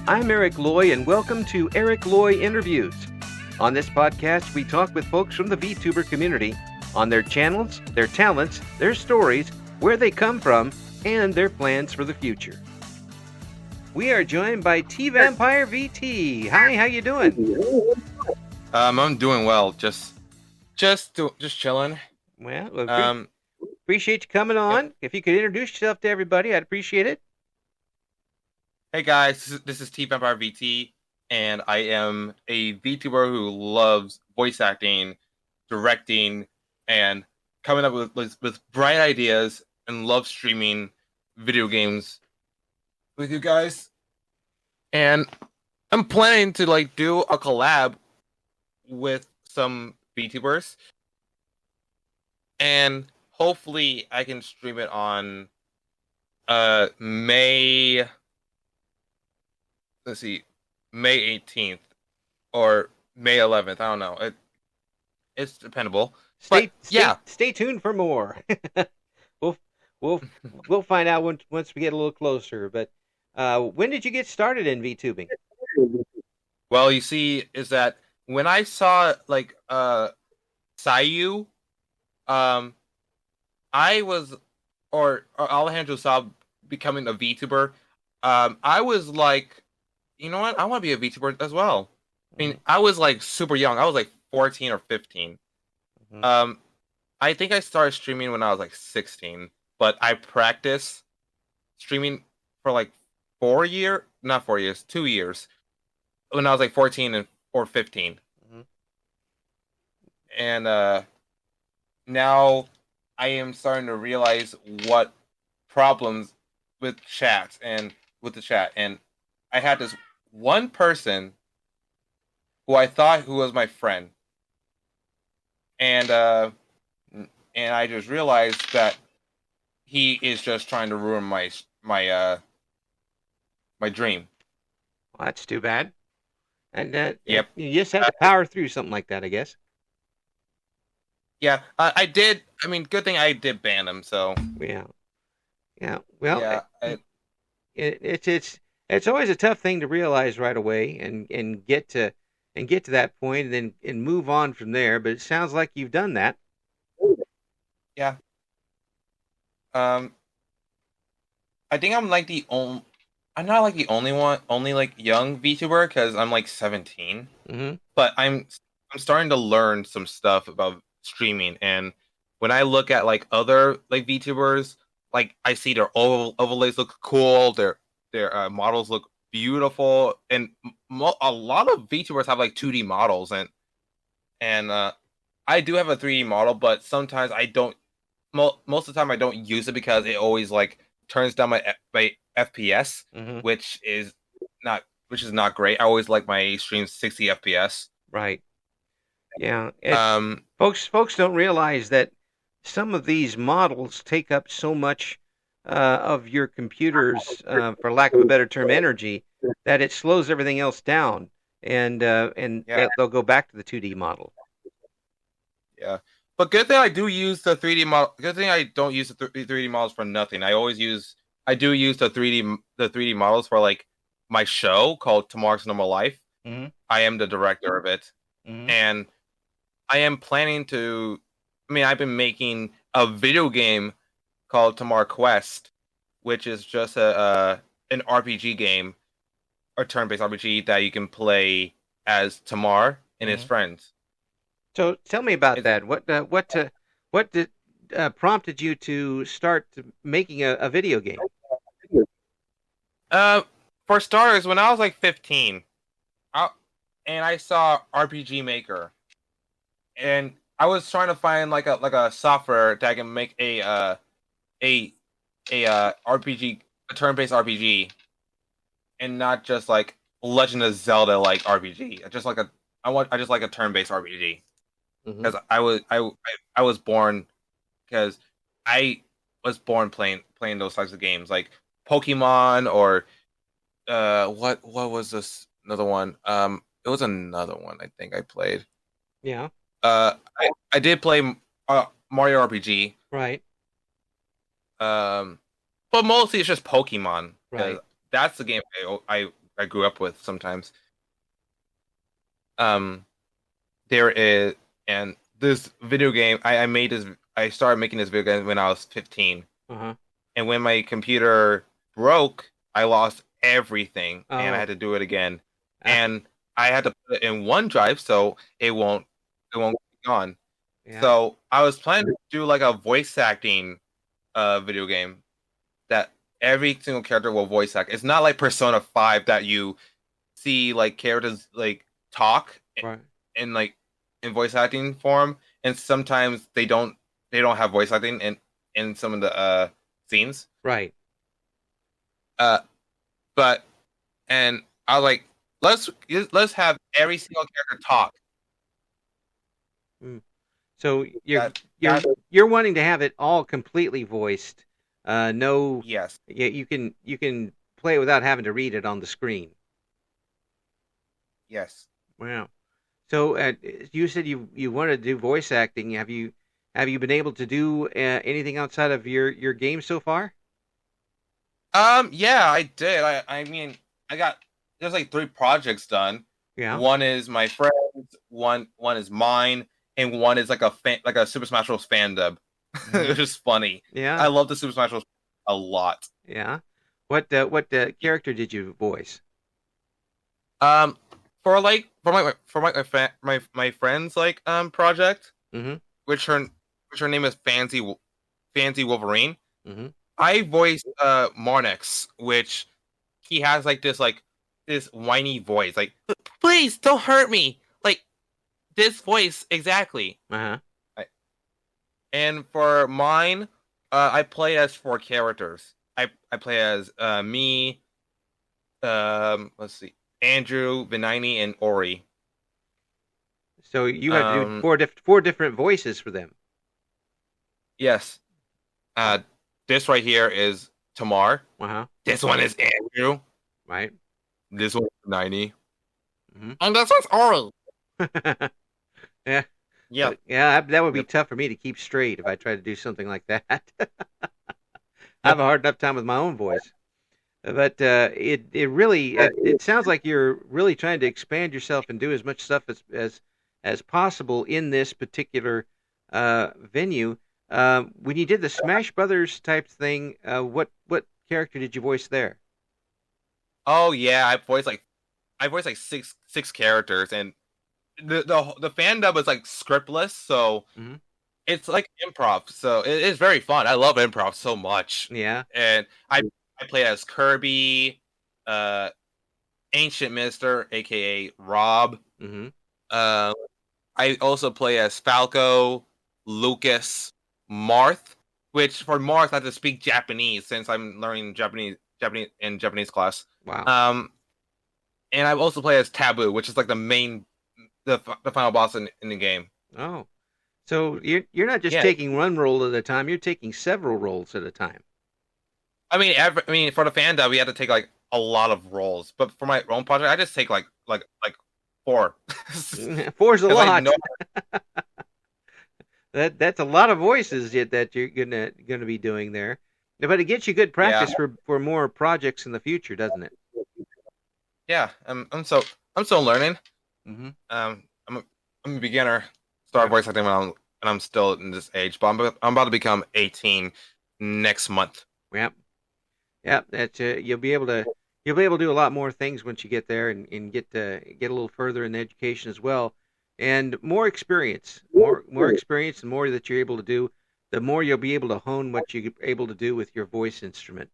I'm Eric Loy, and welcome to Loy Interviews. On this podcast, we talk with folks from the VTuber community on their channels, their talents, their stories, where they come from, and their plans for the future. We are joined by TVampireVT. Hi, how you doing? I'm doing well. Just chilling. Well, appreciate you coming on. Yep. If you could introduce yourself to everybody, I'd appreciate it. Hey guys, this is TVampireVT, and I am a VTuber who loves voice acting, directing, and coming up with bright ideas, and loves streaming video games with you guys. And I'm planning to do a collab with some VTubers, and hopefully I can stream it on May 18th or May 11th. I don't know. It's dependable. Stay tuned for more. we'll find out once we get a little closer. But when did you get started in VTubing? Well, you see, is that when I saw Sayu, I was or Alejandro saw becoming a VTuber. I was like, you know what? I want to be a VTuber as well. I mean, I was like super young. I was like 14 or 15. Mm-hmm. I think I started streaming when I was like 16, but I practiced streaming for like 2 years, when I was like 14 or 15. Mm-hmm. And now I am starting to realize what problems with the chat, and I had this one person who I thought who was my friend, and I just realized that he is just trying to ruin my dream. Well, that's too bad. And yep, you just have to power through something like that, I guess. Yeah, I did. I mean, good thing I did ban him. So yeah. Well, it's always a tough thing to realize right away, and get to that point, and move on from there. But it sounds like you've done that. Yeah. I think I'm like I'm not like the only like young VTuber, because I'm like 17. Mm-hmm. But I'm starting to learn some stuff about streaming, and when I look at like other like VTubers, like I see their overlays look cool, their models look beautiful, and a lot of VTubers have like 2D models, and I do have a 3D model, but sometimes I don't. Most of the time I don't use it because it always like turns down my FPS, mm-hmm. which is not great. I always like my streams 60 FPS. Right. Yeah. Folks don't realize that some of these models take up so much of your computer's, for lack of a better term, energy, that it slows everything else down, and they'll go back to the 2D model. Yeah, but good thing I do use the 3D model. Good thing I don't use the 3D models for nothing. I do use the 3D models for like my show called Tomorrow's Normal Life. Mm-hmm. I am the director of it, mm-hmm. and I am planning to. I mean, I've been making a video game called Tamar Quest, which is just an RPG game, a turn-based RPG that you can play as Tamar and his friends. So tell me about that. What prompted you to start making a video game? For starters, when I was like 15, and I saw RPG Maker, and I was trying to find like a software that can make a RPG, a turn-based RPG, and not just like Legend of Zelda like RPG. I just like a turn-based RPG, because I was born playing those types of games, like Pokemon, or what was this another one? It was another one I think I played. Yeah. I did play Mario RPG. Right. But mostly it's just Pokemon. Right. That's the game I I grew up with sometimes. Um, there is, and this video game I started making this video game when I was 15. Uh-huh. And when my computer broke, I lost everything and I Oh. had to do it again. Ah, And I had to put it in OneDrive so it won't be gone. yeah. So I was planning to do like a voice acting video game that every single character will voice act. It's not like Persona 5 that you see like characters like talk Right. in like in voice acting form, and sometimes they don't have voice acting in some of the scenes. Right. Uh, but and I was like, let's have every single character talk. Mm. So That you're that you're wanting to have it all completely voiced. No, yes, yeah, you can play it without having to read it on the screen. yes. Wow. So you said you wanted to do voice acting. Have you been able to do anything outside of your game so far? Yeah, I did. I mean, I got there's like 3 projects done. Yeah. One is my friend's, one is mine, and one is like a Super Smash Bros. Fan dub. Hmm. It's just funny. I Yeah. love the Super Smash Bros. A lot. Yeah. What character did you voice? Um, for my friend's like project, Mm-hmm. which her name is Fancy Wolverine. Mm-hmm. I voiced Marnix, which he has this whiny voice, like please don't hurt me, like this voice exactly. Uh-huh. I- And for mine, I play as 4 characters. I play as me, let's see, Andrew, Venini, and Ori. So you had to do Um, four different voices for them. yes. Wow. This right here is Tamar. Uh-huh. This one is Andrew. Right. This one's Venini. Mm-hmm. And this one's Ori. Yeah. Yep. Yeah, that would be Yep. tough for me to keep straight if I tried to do something like that. I have a hard enough time with my own voice. But it sounds like you're really trying to expand yourself and do as much stuff as possible in this particular venue. When you did the Smash Brothers type thing, what character did you voice there? Oh yeah, I voiced like six characters, and the fan dub is like scriptless, so Hmm. it's like improv. So it is very fun. I love improv so much, Yeah. and I play as Kirby, uh, Ancient Mister, aka Rob. Hmm. Uh, I also play as Falco, Lucas, Marth. Which for Marth, I have to speak Japanese since I'm learning Japanese class. Wow. Um, and I also play as Taboo, which is like the final boss in the game. Oh, so you're not just Yeah, taking one role at a time. You're taking several roles at a time. I mean, for the fan dub, we had to take like a lot of roles, but for my own project, I just take like 4 Four's a because I lot. know. That's a lot of voices that you're gonna be doing there. But it gets you good Yeah, practice for more projects in the future, doesn't it? yeah. I'm still learning. Hmm. I'm a beginner. Yeah. Started voice acting when I'm still in this age, but I'm about to become 18 next month. Yeah. Yeah. That you'll be able to do a lot more things once you get there and get a little further in education as well, and more experience, more experience, and more that you're able to do, the more you'll be able to hone what you're able to do with your voice instrument.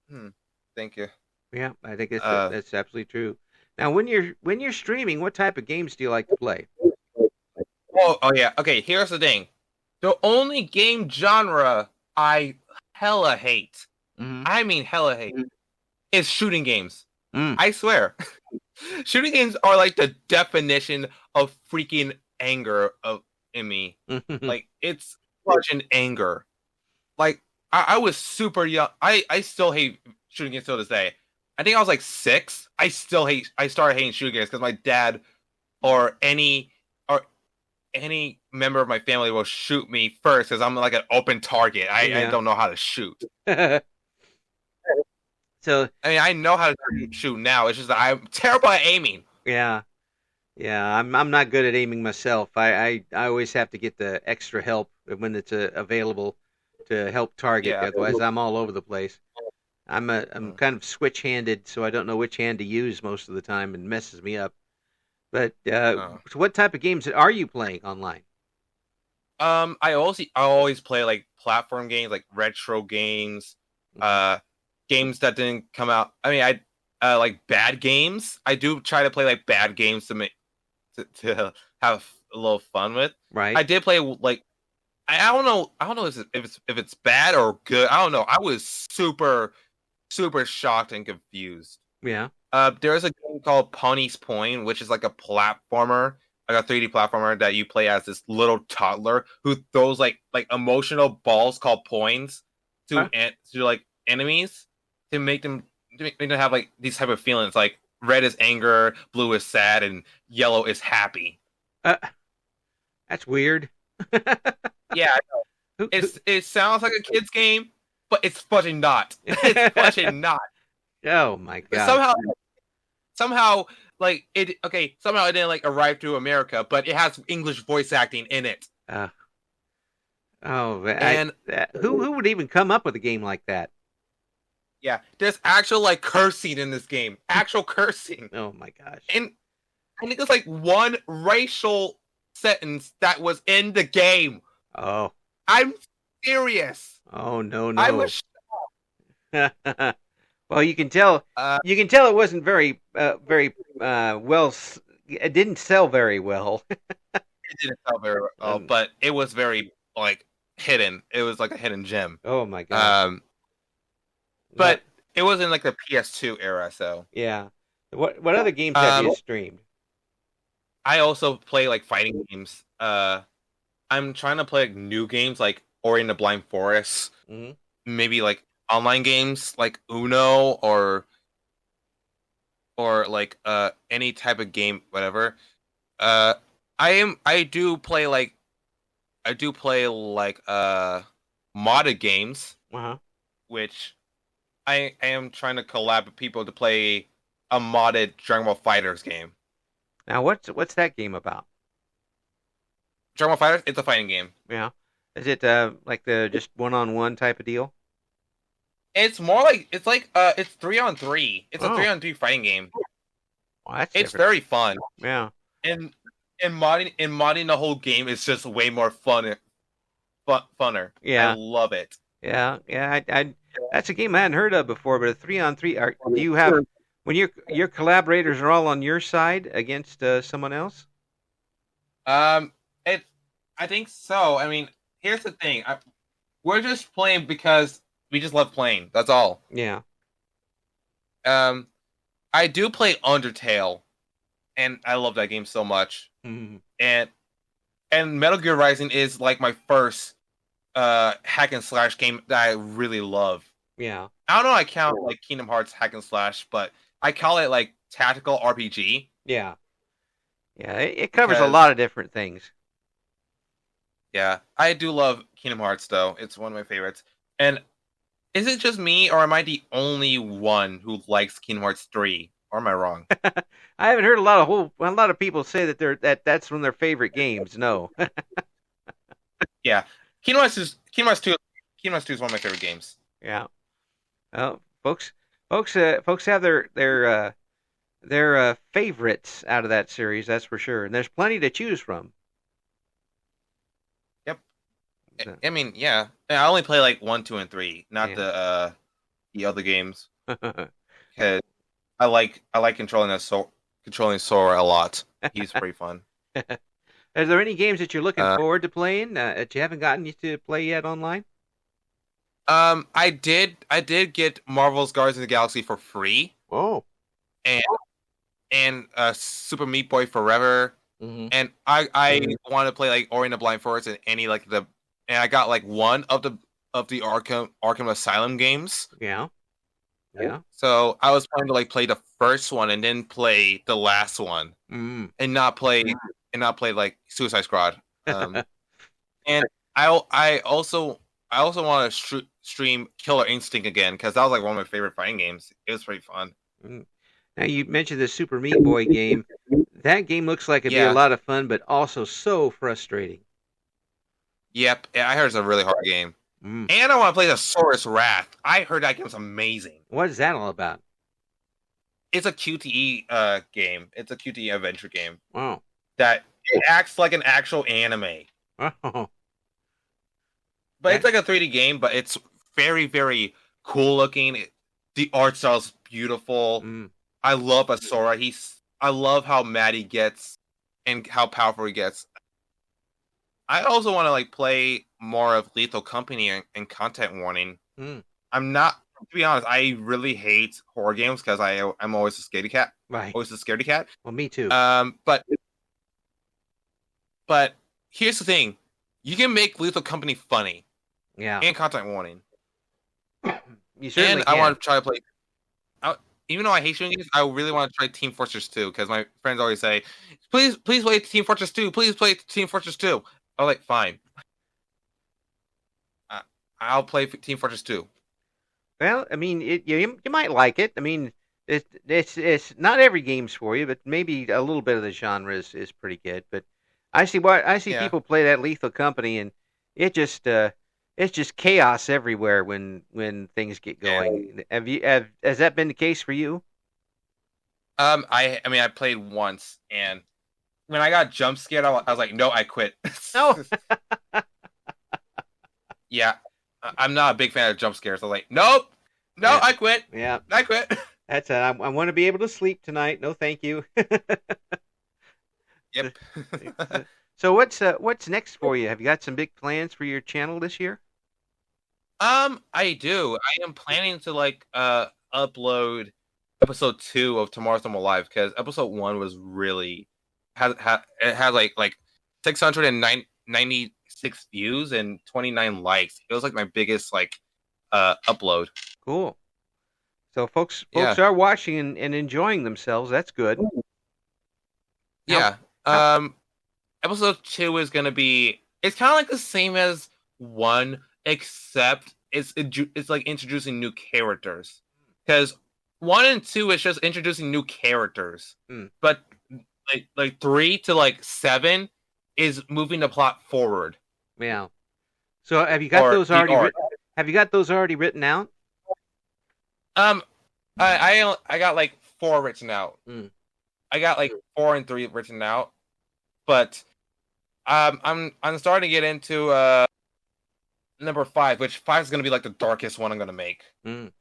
Hmm. Thank you. Yeah, I think that's Uh, that's absolutely true. Now, when you're streaming, what type of games do you like to play? oh yeah. Okay. Here's the thing. The only game genre I hella hate, Hmm. I mean hella hate, is shooting games. Mm. I swear. Shooting games are like the definition of freaking anger in me. Like it's such an anger. Like I was super young. I still hate shooting games till this day. I think I was like 6. I started hating shooting games because my dad or any member of my family will shoot me first because I'm like an open target. I Yeah. don't know how to shoot. So I mean, I know how to shoot now. It's just that I'm terrible at aiming. yeah, yeah, I'm not good at aiming myself. I always have to get the extra help when it's available to help target. Yeah. Otherwise, I'm all over the place. I'm Mm. kind of switch-handed, so I don't know which hand to use most of the time, and messes me up. But Uh. so what type of games are you playing online? I always play like platform games, like retro games, Mhm. uh, games that didn't come out. I mean, I like bad games. I do try to play like bad games to make to have a little fun with. Right? I did play like I don't know. I don't know if it's bad or good. I don't know. I was super shocked and confused. Yeah. There's a game called Pony's Point, which is like a platformer, like a 3D platformer that you play as this little toddler who throws like emotional balls called points Huh? to like enemies to make them have like these type of feelings. Like red is anger, blue is sad, and yellow is happy. Uh, that's weird. Yeah, Who, it sounds like a kid's game, but it's fucking not. It's fucking not. oh my But gosh. somehow like it okay somehow it didn't like arrive to America, but it has English voice acting in it. Uh, oh, And who would even come up with a game like that? yeah, there's actual like cursing in this game, actual cursing. Oh my gosh. And I think it's like one racial sentence that was in the game. Oh. I'm serious. Oh no I no. was Well, you can tell. uh You can tell it wasn't very well. It didn't sell very well. it didn't sound very well, Um, but it was very like hidden. It was like a hidden gem. oh my gosh. um Well, but it was in like the PS2 era, so yeah. What other games have um you streamed? I also play like fighting games. I'm trying to play like new games like Ori and the Blind Forest, Hmm. maybe like online games like Uno or like any type of game, whatever. Uh, I do play like modded games, Uh-huh. which I am trying to collab with people to play a modded Dragon Ball Fighters game. Now, what's that game about? Dragon Ball Fighters, it's a fighting game. Yeah. Is it like the just one-on-one type of deal? It's more like it's 3-on-3. It's a Oh, 3-on-3 fighting game. well, that's It's different. very fun. Yeah. And modding the whole game is just way more funner. I Yeah. love it. Yeah. Yeah. That's a game I hadn't heard of before. But a 3-on-3. Do you have when your collaborators are all on your side against someone else? Um, it I think so. I mean, here's the thing. We're just playing because we just love playing. That's all. Yeah. Um, I do play Undertale, and I love that game so much. Mhm. And Metal Gear Rising is like my first hack and slash game that I really love. Yeah. I don't know. I count like Kingdom Hearts hack and slash, but I call it like tactical RPG Yeah. Yeah. It covers a because lot of different things. yeah, I do love Kingdom Hearts though. It's one of my favorites. And is it just me, or am I the only one who likes Kingdom Hearts 3? Or am I wrong? I haven't heard a lot of people say that that's one of their favorite games. No. Yeah, Kingdom Hearts 2 is one of my favorite games. Yeah. Well, folks have their favorites out of that series. That's for sure. And there's plenty to choose from. Yep. So, I mean, yeah. I only play like 1, 2, and 3, not yeah. the other games. Because I like controlling Sora a lot. He's pretty fun. Are there any games that you're looking Uh, forward to playing that you haven't gotten to play yet online? I did get Marvel's Guardians of the Galaxy for free, Oh. and Super Meat Boy Forever, Hmm. and I want to play like Ori and the Blind Forest and any like and I got like one of the Arkham Asylum games. Yeah. Yeah. So I was planning to like play the first one and then play the last one Mm. and not play like Suicide Squad. And I also I also want to stream Killer Instinct again because that was like one of my favorite fighting games. It was pretty fun. Mm. Now you mentioned the Super Meat Boy game. That game looks like it'd be a Yeah. lot of fun, but also so frustrating. Yep. I heard it's a really hard game. Mm. And I want to play the Saurus Wrath. I heard that game's amazing. What is that all about? It's a QTE game. It's a QTE adventure game Oh. that it acts like an actual anime. Oh. But it's like a 3D game, but it's very, very cool looking. The art style's beautiful. Mm. I love Asura. I love how mad he gets and how powerful he gets. I also want to like play more of Lethal Company and Content Warning. Mm. I'm not, to be honest, I really hate horror games because I'm always a scaredy cat. Right. Always a scaredy cat. Well, me too. But here's the thing: you can make Lethal Company funny. Yeah. And Content Warning. You certainly can. I want to try to play. Even though I hate shooting games, I really want to try Team Fortress 2 because my friends always say, "Please play Team Fortress 2. Please play Team Fortress 2." I'm like, fine. I'll play Team Fortress 2. Well, I mean, you might like it. I mean, it's not every game's for you, but maybe a little bit of the genre is pretty good. But I see people play that Lethal Company, and it's just chaos everywhere when things get going. Yeah. Has that been the case for you? I mean, I played once, and when I got jump scared, I was like, no, I quit. No. Yeah, I'm not a big fan of jump scares. I'm like, nope, no, yeah. I quit. Yeah, I quit. That's it. I want to be able to sleep tonight. No, thank you. Yep. So what's next for you? Have you got some big plans for your channel this year? I do. I am planning to like upload episode 2 of Tomorrow's Normal Live because episode 1 was really it had like 696 views and 29 likes. It was like my biggest like upload. Cool. So folks are watching and enjoying themselves. That's good. Yeah. Episode 2 is gonna be. It's kind of like the same as 1, except it's like introducing new characters. Because 1 and 2 is just introducing new characters, but like 3 to like 7 is moving the plot forward. Yeah. So have you got those already? Have you got those already written out? I got like 4 written out. I got like 4 and 3 written out, but I'm starting to get into number 5, which 5 is gonna be like the darkest one I'm gonna make. So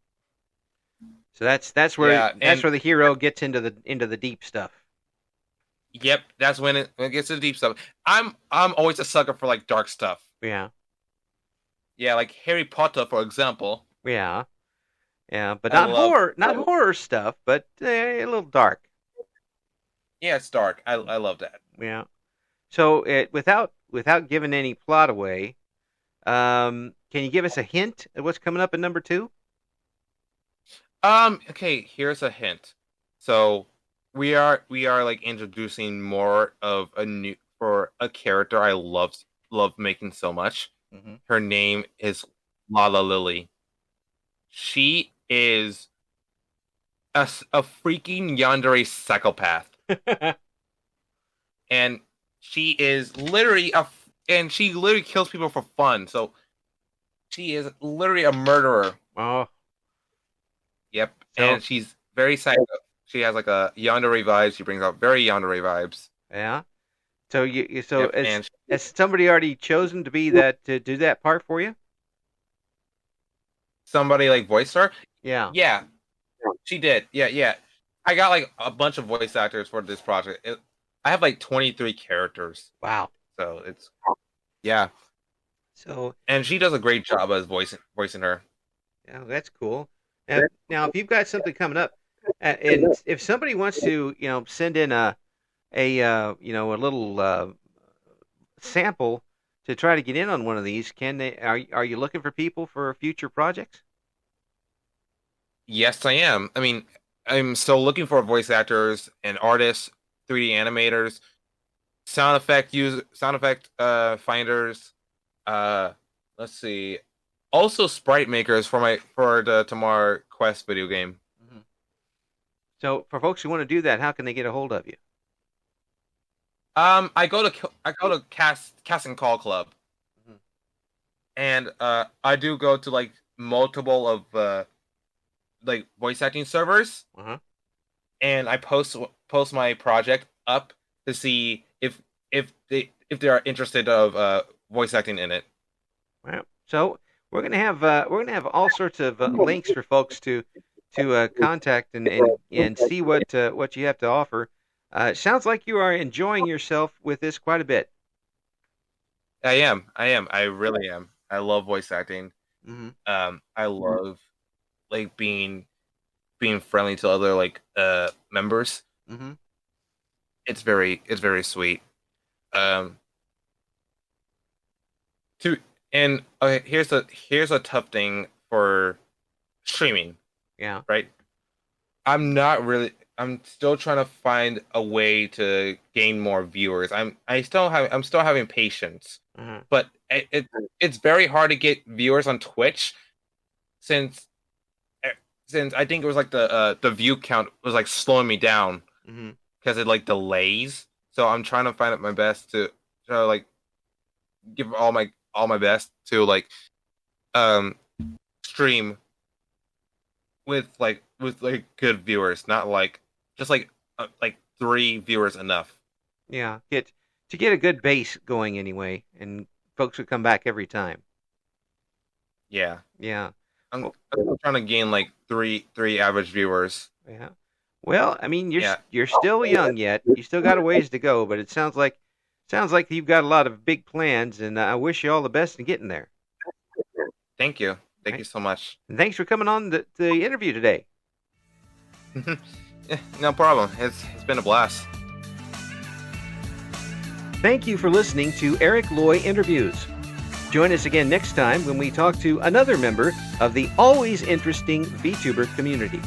that's where where the hero gets into the deep stuff. Yep, that's when it gets to the deep stuff. I'm always a sucker for like dark stuff. Yeah. Yeah, like Harry Potter, for example. Yeah. Yeah, but not horror stuff, but a little dark. Yeah, it's dark. I love that. Yeah. So without giving any plot away, can you give us a hint at what's coming up in number 2? Okay, here's a hint. So we are like introducing more of a character I love making so much. Her name is Lala Lily. She is a freaking yandere psychopath. And she is literally she literally kills people for fun. So she is literally a murderer. Oh. Yep. And she's very psycho. She has like a yandere vibe. She brings out very yandere vibes. Yeah. So has somebody already chosen to be to do that part for you? Somebody like voiced her? Yeah. Yeah. She did. Yeah. I got like a bunch of voice actors for this project. I have like 23 characters. Wow. So it's and she does a great job as voicing her. Yeah, that's cool. Now if you've got something coming up, and if somebody wants to, send in a little sample to try to get in on one of these, can they? Are you looking for people for future projects? Yes, I am. I mean, I'm still looking for voice actors and artists, 3D animators, sound effect finders. Let's see. also sprite makers for the Tomorrow Quest video game. Mm-hmm. So for folks who want to do that, how can they get a hold of you? I go to Cast and Call Club, mm-hmm. and I do go to like multiple of like voice acting servers, uh-huh. and I post my project up to see if they are interested of voice acting in it. Wow. So we're gonna have all sorts of links for folks to contact and see what you have to offer. It sounds like you are enjoying yourself with this quite a bit. I am. I really am. I love voice acting. Mm-hmm. I love like being friendly to other like members. Mm-hmm. It's very sweet. Here's a tough thing for streaming. Yeah. Right. I'm still trying to find a way to gain more viewers. I'm still having patience, mm-hmm. but it's very hard to get viewers on Twitch since I think it was like the view count was like slowing me down because it like delays. So I'm trying to find out my best to like give all my best to like stream with good viewers, not like just like 3 viewers enough. Yeah, get a good base going anyway, and folks will come back every time. Yeah. Yeah. I'm trying to gain like three average viewers. Yeah. Well, I mean, you're still young yet. You still got a ways to go, but it sounds like you've got a lot of big plans, and I wish you all the best in getting there. Thank you. Thank you so much. And thanks for coming on the interview today. Yeah, no problem. It's been a blast. Thank you for listening to Eric Loy Interviews. Join us again next time when we talk to another member of the always interesting VTuber community.